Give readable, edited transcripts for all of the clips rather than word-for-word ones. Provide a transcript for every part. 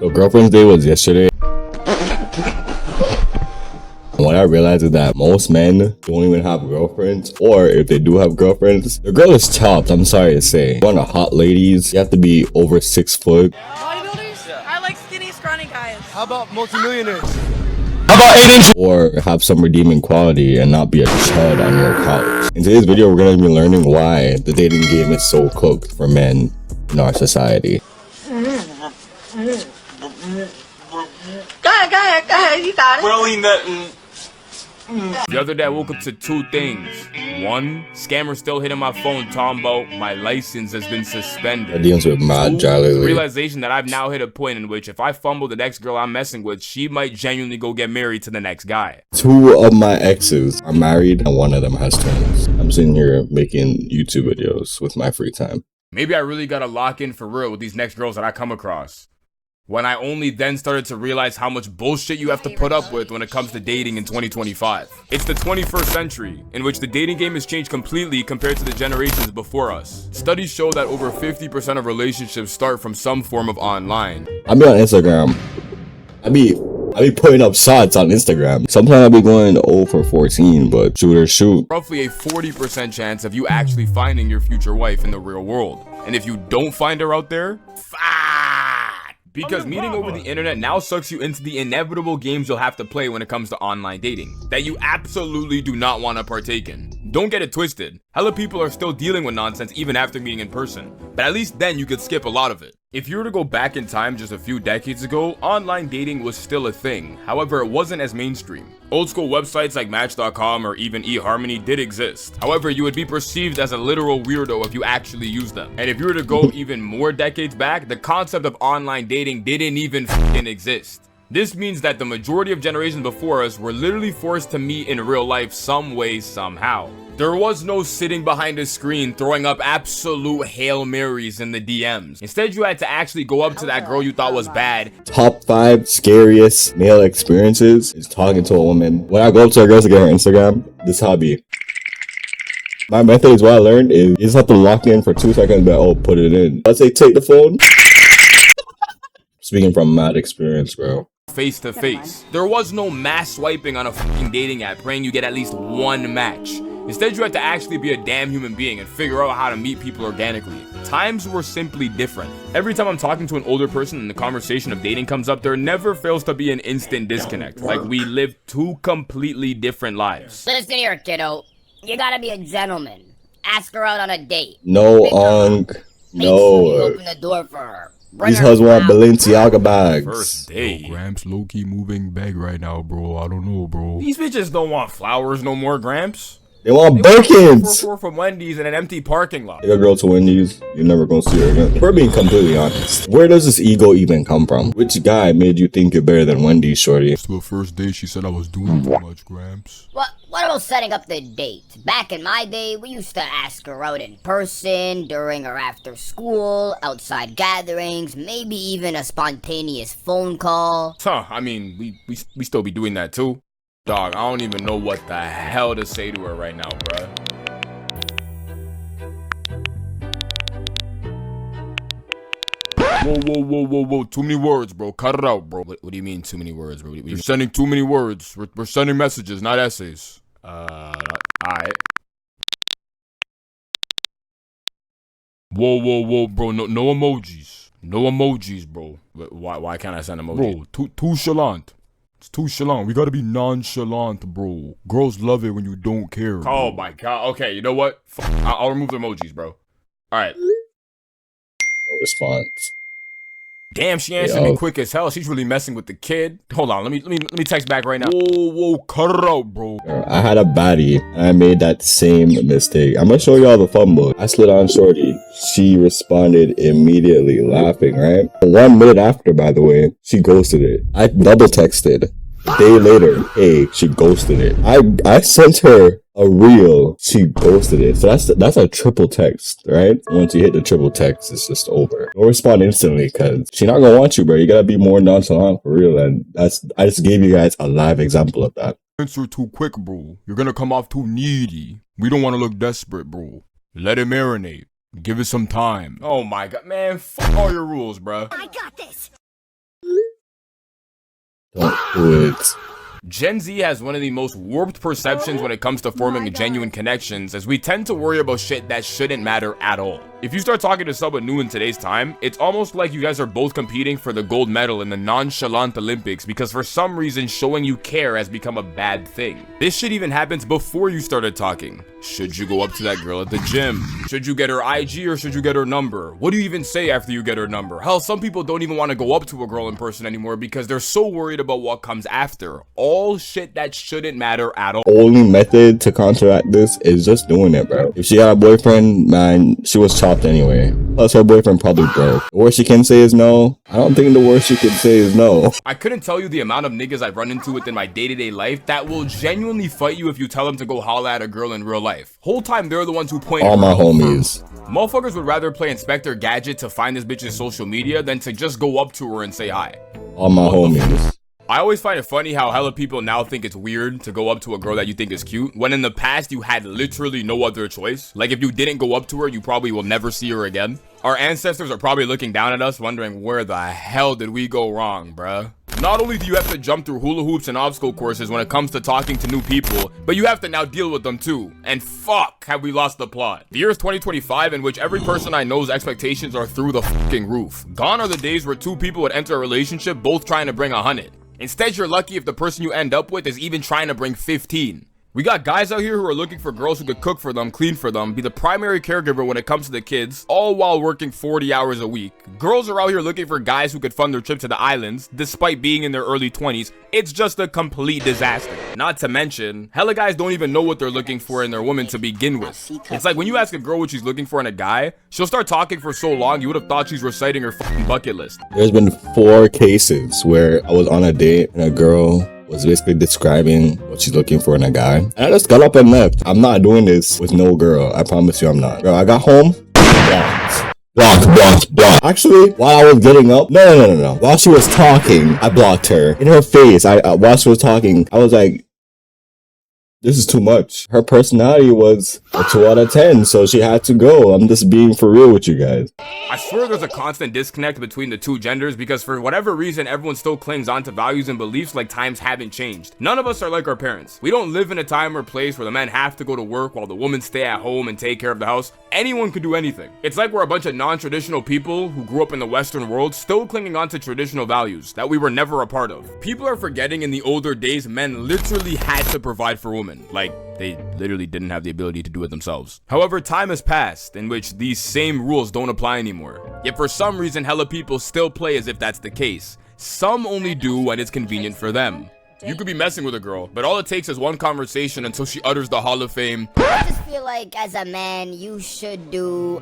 So girlfriend's day was yesterday. What I realized is that most men don't even have girlfriends, or if they do have girlfriends, the girl is chopped, I'm sorry to say. You want a hot ladies, you have to be over 6 foot. Bodybuilders? Yeah. I like skinny, scrawny guys. How about multimillionaires? How about 8 inches? Or have some redeeming quality and not be a chud on your couch. In today's video, we're going to be learning why the dating game is so cooked for men in our society. Go ahead, you got it. Rolling that. The other day I woke up to two things. One, scammer still hitting my phone talking about my license has been suspended. Deals with mad Two, jolly. the realization that I've now hit a point in which if I fumble the next girl I'm messing with, she might genuinely go get married to the next guy. 2 of my exes are married and 1 of them has twins. I'm sitting here making YouTube videos with my free time. Maybe I really gotta lock in for real with these next girls that I come across. When I only then started to realize how much bullshit you have to put up with when it comes to dating in 2025. It's the 21st century, in which the dating game has changed completely compared to the generations before us. Studies show that over 50% of relationships start from some form of online. I be on Instagram. I be putting up shots on Instagram. Sometimes I be going 0 for 14, but shoot. Roughly a 40% chance of you actually finding your future wife in the real world. And if you don't find her out there, because meeting over the internet now sucks you into the inevitable games you'll have to play when it comes to online dating that you absolutely do not want to partake in. Don't get it twisted. Hella people are still dealing with nonsense even after meeting in person, but at least then you could skip a lot of it. If you were to go back in time just a few decades ago, online dating was still a thing. However, it wasn't as mainstream. Old school websites like Match.com or even eHarmony did exist. However, you would be perceived as a literal weirdo if you actually used them. And if you were to go even more decades back, the concept of online dating didn't even f***ing exist. This means that the majority of generations before us were literally forced to meet in real life some way, somehow. There was no sitting behind a screen throwing up absolute Hail Marys in the DMs. Instead, you had to actually go up to that girl you thought was bad. Top 5 scariest male experiences is talking to a woman. When I go up to a girl to get her Instagram, this hobby. My method is what I learned is you just have to lock in for 2 seconds, but oh, put it in. Let's say take the phone. Speaking from mad experience, bro. Face to face. There was no mass swiping on a fucking dating app praying you get at least one match. Instead, you had to actually be a damn human being and figure out how to meet people organically. Times were simply different. Every time I'm talking to an older person and the conversation of dating comes up, there never fails to be an instant disconnect. Like we live 2 completely different lives. Listen here, kiddo. You gotta be a gentleman. Ask her out on a date. No, Make sure you no. open the door for her. Bring These her husbands want out. Balenciaga bags. First date. Gramps low-key moving bag right now, bro. I don't know, bro. These bitches don't want flowers no more, Gramps. They want They want Birkins. 4 from Wendy's in an empty parking lot. Take a girl to Wendy's, you're never gonna see her again. We're being completely honest. Where does this ego even come from? Which guy made you think you're better than Wendy's, shorty? To a first date, she said I was doing too much, Gramps. What about setting up the date? Back in my day, we used to ask her out in person, during or after school, outside gatherings, maybe even a spontaneous phone call. Huh, I mean, we still be doing that too. Dog, I don't even know what the hell to say to her right now, bruh. Whoa. Too many words, bro. Cut it out, bro. What do you mean too many words, bro? You're sending too many words. We're sending messages, not essays. Alright. Whoa, bro. No emojis. No emojis, bro. Why can't I send emojis? Bro, too chalant. It's too chalant. We gotta be nonchalant, bro. Girls love it when you don't care, bro. Oh my god. Okay, you know what? I'll remove the emojis, bro. Alright. No response. Damn, she answered me quick as hell. She's really messing with the kid. Hold on, let me text back right now. Whoa, cut it out, bro. I had a baddie and I made that same mistake. I'm gonna show y'all the fumble. I slid on shorty. She responded immediately, laughing, right? 1 minute after, by the way, she ghosted it. I double texted. A day later, hey, she ghosted it. I sent her a reel. She ghosted it. So that's a triple text, right? Once you hit the triple text, it's just over. Don't respond instantly because she not gonna want you, bro. You gotta be more nonchalant for real. And I just gave you guys a live example of that. Answer too quick, bro. You're gonna come off too needy. We don't want to look desperate, bro. Let it marinate. Give it some time. Oh my god, man, fuck all your rules, bro. I got this. Don't do it. Gen Z has one of the most warped perceptions when it comes to forming genuine connections, as we tend to worry about shit that shouldn't matter at all. If you start talking to someone new in today's time, it's almost like you guys are both competing for the gold medal in the nonchalant Olympics, because for some reason showing you care has become a bad thing. This shit even happens before you started talking. Should you go up to that girl at the gym? Should you get her IG or should you get her number? What do you even say after you get her number? Hell, some people don't even want to go up to a girl in person anymore because they're so worried about what comes after. All shit that shouldn't matter at all. Only method to counteract this is just doing it, bro. If she got a boyfriend, man, she was chopped anyway. Plus, her boyfriend probably broke. The worst she can say is no. I don't think the worst she can say is no. I couldn't tell you the amount of niggas I've run into within my day-to-day life that will genuinely fight you if you tell them to go holla at a girl in real life. Whole time they're the ones who point All my homies. Motherfuckers would rather play Inspector Gadget to find this bitch's social media than to just go up to her and say hi. All my homies. I always find it funny how hella people now think it's weird to go up to a girl that you think is cute, when in the past you had literally no other choice. Like, if you didn't go up to her, you probably will never see her again. Our ancestors are probably looking down at us wondering where the hell did we go wrong, bruh. Not only do you have to jump through hula hoops and obstacle courses when it comes to talking to new people, but you have to now deal with them too. And fuck, have we lost the plot. The year is 2025, in which every person I know's expectations are through the fucking roof. Gone are the days where two people would enter a relationship both trying to bring 100. Instead, you're lucky if the person you end up with is even trying to bring 15. We got guys out here who are looking for girls who could cook for them, clean for them, be the primary caregiver when it comes to the kids, all while working 40 hours a week. Girls are out here looking for guys who could fund their trip to the islands, despite being in their early 20s. It's just a complete disaster. Not to mention, hella guys don't even know what they're looking for in their woman to begin with. It's like when you ask a girl what she's looking for in a guy, she'll start talking for so long you would have thought she's reciting her fucking bucket list. There's been 4 cases where I was on a date and a girl was basically describing what she's looking for in a guy. And I just got up and left. I'm not doing this with no girl. I promise you I'm not. Girl, I got home. Blocked. Actually, while I was getting up, no. While she was talking, I blocked her. In her face, while she was talking, I was like, this is too much. Her personality was a 2 out of 10, so she had to go. I'm just being for real with you guys. I swear there's a constant disconnect between the two genders because for whatever reason, everyone still clings on to values and beliefs like times haven't changed. None of us are like our parents. We don't live in a time or place where the men have to go to work while the women stay at home and take care of the house. Anyone could do anything. It's like we're a bunch of non-traditional people who grew up in the Western world still clinging on to traditional values that we were never a part of. People are forgetting in the older days, men literally had to provide for women. Like, they literally didn't have the ability to do it themselves. However, time has passed in which these same rules don't apply anymore. Yet for some reason, hella people still play as if that's the case. Some only do when it's convenient for them. You could be messing with a girl, but all it takes is one conversation until she utters the Hall of Fame. I just feel like as a man, you should do...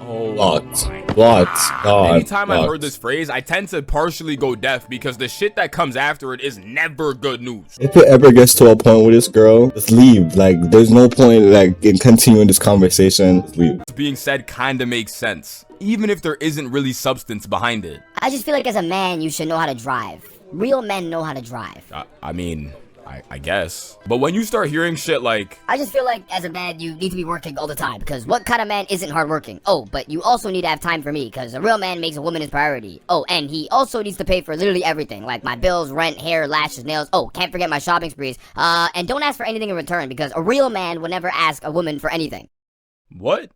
Anytime I've heard this phrase, I tend to partially go deaf because the shit that comes after it is never good news. If it ever gets to a point with this girl, just leave. Like, there's no point like in continuing this conversation. Just leave. What's being said kinda makes sense, even if there isn't really substance behind it. I just feel like as a man, you should know how to drive. Real men know how to drive. I mean, I guess. But when you start hearing shit like... I just feel like as a man, you need to be working all the time. Because what kind of man isn't hardworking? Oh, but you also need to have time for me. Because a real man makes a woman his priority. Oh, and he also needs to pay for literally everything. Like my bills, rent, hair, lashes, nails. Oh, can't forget my shopping sprees. And don't ask for anything in return. Because a real man would never ask a woman for anything. What?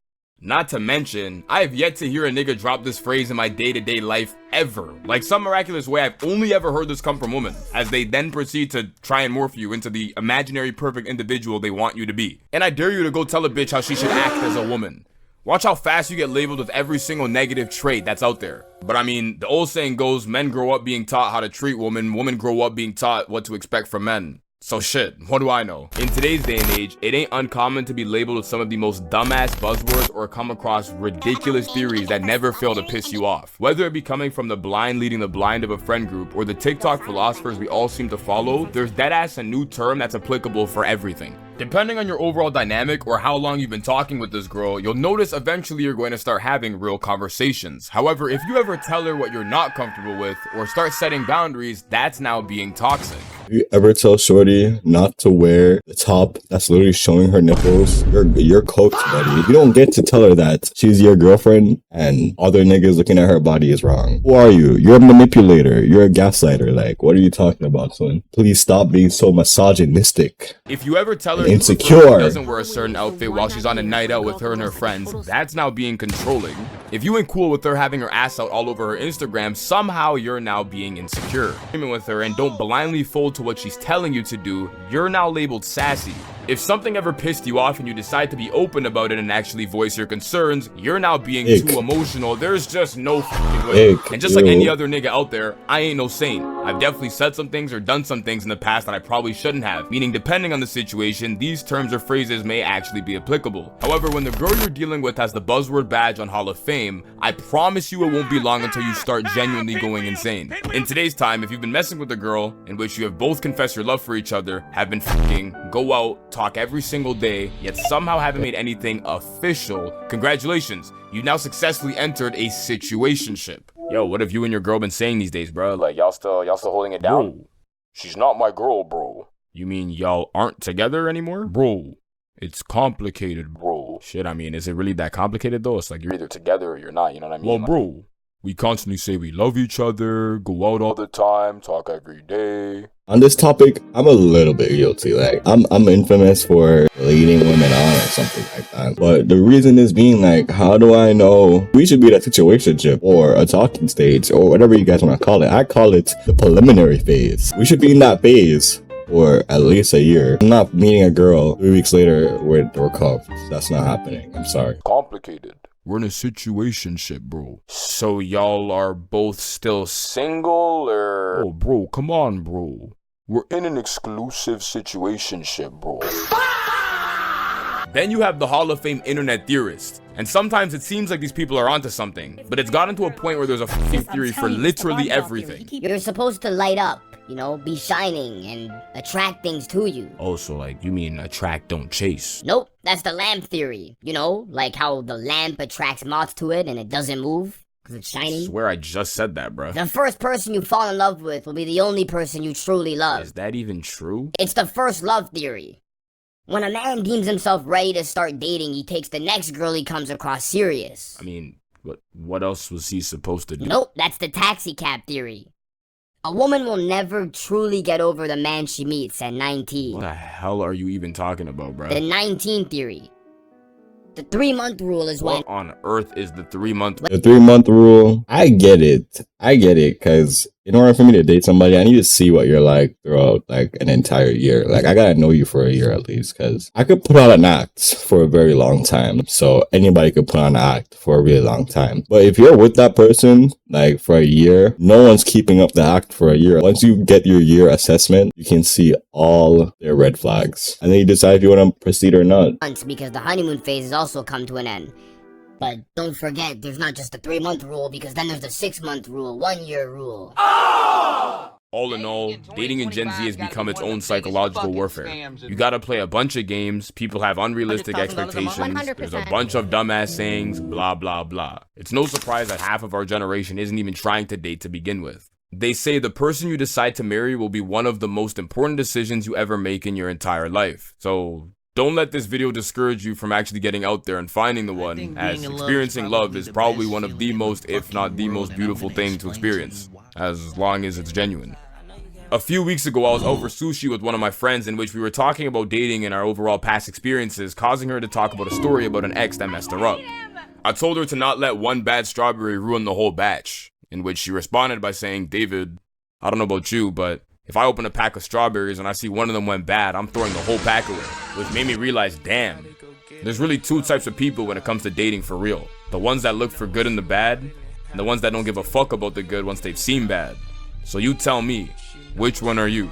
Not to mention, I have yet to hear a nigga drop this phrase in my day-to-day life ever. Like some miraculous way, I've only ever heard this come from women, as they then proceed to try and morph you into the imaginary perfect individual they want you to be. And I dare you to go tell a bitch how she should act as a woman. Watch how fast you get labeled with every single negative trait that's out there. But I mean, the old saying goes, men grow up being taught how to treat women, women grow up being taught what to expect from men. So shit, what do I know? In today's day and age, it ain't uncommon to be labeled with some of the most dumbass buzzwords or come across ridiculous theories that never fail to piss you off. Whether it be coming from the blind leading the blind of a friend group or the TikTok philosophers we all seem to follow, there's deadass a new term that's applicable for everything. Depending on your overall dynamic or how long you've been talking with this girl, you'll notice eventually you're going to start having real conversations. However, if you ever tell her what you're not comfortable with or start setting boundaries, that's now being toxic. You ever tell Shorty not to wear the top that's literally showing her nipples? You're cooked, buddy. You don't get to tell her that she's your girlfriend and other niggas looking at her body is wrong. Who are you? You're a manipulator. You're a gaslighter. Like, what are you talking about, son? Please stop being so misogynistic. If you ever tell her Insecure. she doesn't wear a certain outfit while she's on a night out with her and her friends, that's now being controlling. If you ain't cool with her having her ass out all over her Instagram, somehow you're now being insecure. Agreement with her and don't blindly fold to what she's telling you to do, you're now labeled sassy. If something ever pissed you off and you decide to be open about it and actually voice your concerns, you're now being too emotional. There's just no fucking way. And just like any other nigga out there, I ain't no saint. I've definitely said some things or done some things in the past that I probably shouldn't have. Meaning, depending on the situation, these terms or phrases may actually be applicable. However, when the girl you're dealing with has the buzzword badge on Hall of Fame, I promise you it won't be long until you start genuinely going insane. In today's time, if you've been messing with a girl in which you have both confessed your love for each other, have been fucking, go out, talk every single day, yet somehow haven't made anything official, congratulations, you now successfully entered a situationship. Yo, what have you and your girl been saying these days, bro? Like, y'all still holding it down? Bro, she's not my girl, bro. You mean y'all aren't together anymore? Bro, it's complicated, bro. Shit, I mean, is it really that complicated though? It's like you're either together or you're not, you know what I mean? Well, bro, we constantly say we love each other, go out all the time, talk every day. On this topic, I'm a little bit guilty. Like, I'm infamous for leading women on or something like that. But the reason is being like, how do I know we should be at a situationship or a talking stage or whatever you guys want to call it? I call it the preliminary phase. We should be in that phase for at least a year. I'm not meeting a girl 3 weeks later we're cuffed. That's not happening. I'm sorry. Complicated. We're in a situationship, bro. So y'all are both still single, or? Oh, bro, come on, bro. We're in an exclusive situationship, bro. Then you have the Hall of Fame internet theorists. And sometimes it seems like these people are onto something, but it's gotten to a point where there's a fucking theory for literally everything. You're supposed to light up, you know, be shining and attract things to you. Oh, so like, you mean attract, don't chase? Nope, that's the lamp theory. You know, like how the lamp attracts moths to it and it doesn't move because it's shining. I swear I just said that, bro. The first person you fall in love with will be the only person you truly love. Is that even true? It's the first love theory. When a man deems himself ready to start dating, he takes the next girl he comes across serious. I mean, what else was he supposed to do? Nope, that's the taxi cab theory. A woman will never truly get over the man she meets at 19. What the hell are you even talking about, bro? The 19 theory. The 3-month rule is what on earth is the 3-month? The 3-month rule, I get it, because in order for me to date somebody, I need to see what you're like throughout like an entire year. Like, I gotta know you for a year at least, because I could put on an act for a very long time. So anybody could put on an act for a really long time. But if you're with that person like for a year, no one's keeping up the act for a year. Once you get your year assessment, you can see all their red flags, and then you decide if you want to proceed or not. Because the honeymoon phase has also come to an end. But don't forget, there's not just the 3-month rule, because then there's the 6-month rule, 1-year rule. All in all, dating in Gen Z has become its own psychological warfare. You gotta play a bunch of games, people have unrealistic expectations, there's a bunch of dumbass sayings, blah blah blah. It's no surprise that half of our generation isn't even trying to date to begin with. They say the person you decide to marry will be one of the most important decisions you ever make in your entire life. So don't let this video discourage you from actually getting out there and finding the one, as experiencing love is probably one of the most, if not the most beautiful thing to experience, as long as it's genuine. A few weeks ago, I was out for sushi with one of my friends in which we were talking about dating and our overall past experiences, causing her to talk about a story about an ex that messed her up. I told her to not let one bad strawberry ruin the whole batch, in which she responded by saying, "David, I don't know about you, but if I open a pack of strawberries and I see one of them went bad, I'm throwing the whole pack away." Which made me realize, damn, there's really two types of people when it comes to dating for real. The ones that look for good in the bad, and the ones that don't give a fuck about the good once they've seen bad. So you tell me, which one are you?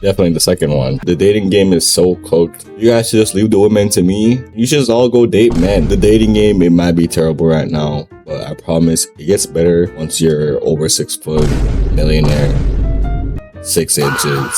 Definitely the second one. The dating game is so cooked. You guys should just leave the women to me. You should just all go date men. The dating game, it might be terrible right now, but I promise it gets better once you're over 6 foot, millionaire, 6 inches.